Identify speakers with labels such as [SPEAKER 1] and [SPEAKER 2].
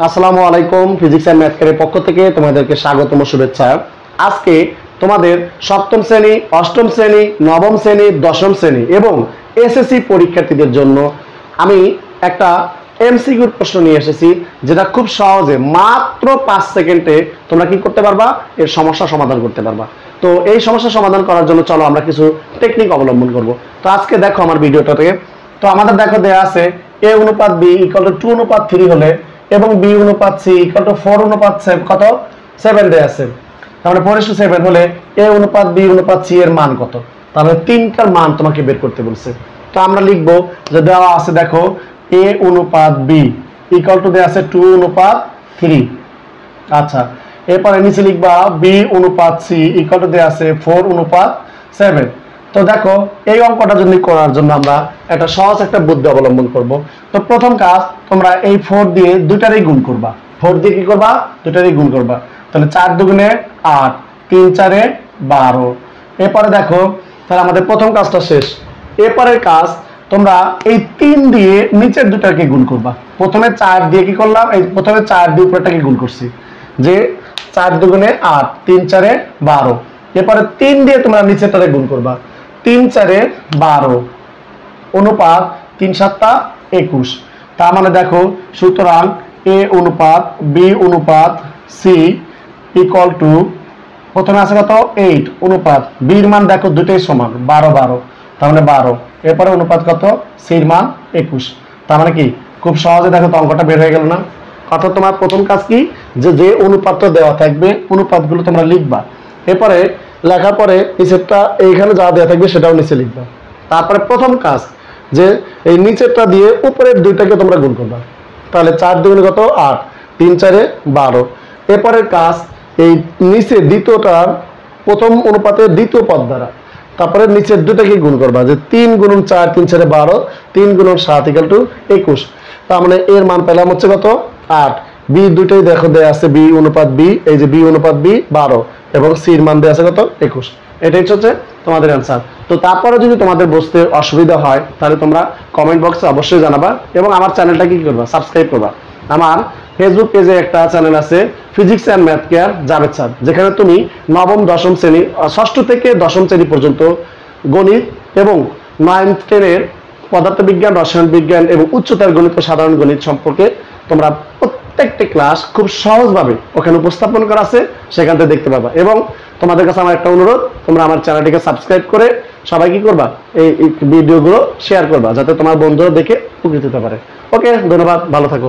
[SPEAKER 1] আসসালামু আলাইকুম। Physics and math এর পক্ষ থেকে তোমাদেরকে স্বাগতম ও শুভেচ্ছা। আজকে তোমাদের সপ্তম শ্রেণী, অষ্টম শ্রেণী, নবম শ্রেণী, দশম শ্রেণী এবং এসএসসি পরীক্ষার্থীদের জন্য আমি একটা এমসিকিউর প্রশ্ন নিয়ে এসেছি, যেটা খুব সহজে মাত্র 5 সেকেন্ডে তোমরা কি করতে পারবা, এর সমস্যা সমাধান করতে পারবা। তো এই সমস্যা সমাধান করার জন্য চলো আমরা কিছু টেকনিক অবলম্বন করব। তো আজকে দেখো আমার ভিডিওটাতে, তো আমাদের দেখো দেয়া আছে a অনুপাত b = 2 অনুপাত 3 হলে এবং b অনুপাত c = 4 অনুপাত 7 দেয়া আছে। তাহলে 4:7 হলে a অনুপাত b অনুপাত c এর মান কত? তাহলে তিনটার মান তোমাকে বের করতে বলছে। তো আমরা লিখবো যে দেওয়া আছে, দেখো a অনুপাত b = দেয়া আছে 2 অনুপাত 3। আচ্ছা, এরপরে নিচে লিখবা b অনুপাত c = দেয়া আছে 4 অনুপাত 7। তো দেখো এই অঙ্কটা যদি করার জন্য আমরা একটা সহজ একটা বুদ্ধি অবলম্বন করব। তো প্রথম কাজ, তোমরা এই 4 দিয়ে দুটারই গুণ করবা। 4 দিয়ে কি করবা? দুটারই গুণ করবা। তাহলে 4 দুগুণে 8, 3 4 12। এরপরে দেখো, তাহলে আমাদের প্রথম কাজটা শেষ। এরপরের কাজ, তোমরা এই 3 দিয়ে নিচের দুটাকে গুণ করবা। প্রথমে 4 দিয়ে কি করলাম, এই প্রথমে 4 দিয়ে উপরেরটাকে গুণ করছি, যে 4 দুগুণে 8, 3 4 12। এরপরে 3 দিয়ে তোমরা নিচেরটাকে গুণ করবা। 3 4 12 অনুপাত 3 7 21। তার মানে দেখো, সুতরাং a অনুপাত b অনুপাত c = প্রথমে আছে কত? 8 অনুপাত b এর মান দেখো দুটোই সমান 12 12, তার মানে 12। এরপরে অনুপাত কত? c এর মান 21। তার মানে কি খুব সহজে দেখো তো অঙ্কটা বের হয়ে গেল না? অর্থাৎ তোমার প্রথম কাজ কি, যে অনুপাতটা দেওয়া থাকবে অনুপাতগুলো তোমরা লিখবা। এরপরে লেখার পরে নিচেরটা এইখানে যা দেওয়া থাকবে সেটাও নিচে লিখবা। তারপরে প্রথম কাজ, যে এই নিচেরটা দিয়ে উপরের দুইটাকে তোমরা গুণ করবা। তাহলে 4 দুগুণে কত? 8, 3 4 12। এরপরের কাজ, এই নিচে দ্বিতীয়টার প্রথম অনুপাতের দ্বিতীয় পদ দ্বারা তারপরে নিচের দুটাকে গুণ করবা, যে 3 × 4 3 4 12, 3 × 7 = 21। তার মানে এর মান পেলাম হচ্ছে কত? 8। বি দুটোই দেখো দেয়া আছে b অনুপাত b, এই যে b অনুপাত b 12 এবং c এর মান দেয়া আছে কত? 21। এটাই হচ্ছে তোমাদের অ্যান্সার। তো তারপরে যদি তোমাদের বুঝতে অসুবিধা হয় তাহলে তোমরা কমেন্ট বক্সে অবশ্যই জানাবা এবং আমার চ্যানেলটাকে কি করবা? সাবস্ক্রাইব করবা। আমার ফেসবুক পেজে একটা চ্যানেল আছে, physics and math care Javed sir, যেখানে তুমি নবম দশম শ্রেণী, ষষ্ঠ থেকে দশম শ্রেণী পর্যন্ত গণিত এবং 9 10-এর পদার্থবিজ্ঞান, রসায়ন বিজ্ঞান এবং উচ্চতর গণিত ও সাধারণ গণিত সম্পর্কে তোমরা প্রত্যেকটা ক্লাস খুব সহজভাবে ওখানে উপস্থাপন করা আছে, সেখান থেকে দেখতে পাবা। এবং তোমাদের কাছে আমার একটা অনুরোধ, তোমরা আমার চ্যানেলটিকে সাবস্ক্রাইব করে সবাই কি করবা, এই ভিডিওগুলো শেয়ার করবা, যাতে তোমার বন্ধুরা দেখে উপকৃত হতে পারে। ওকে, ধন্যবাদ, ভালো থাকো।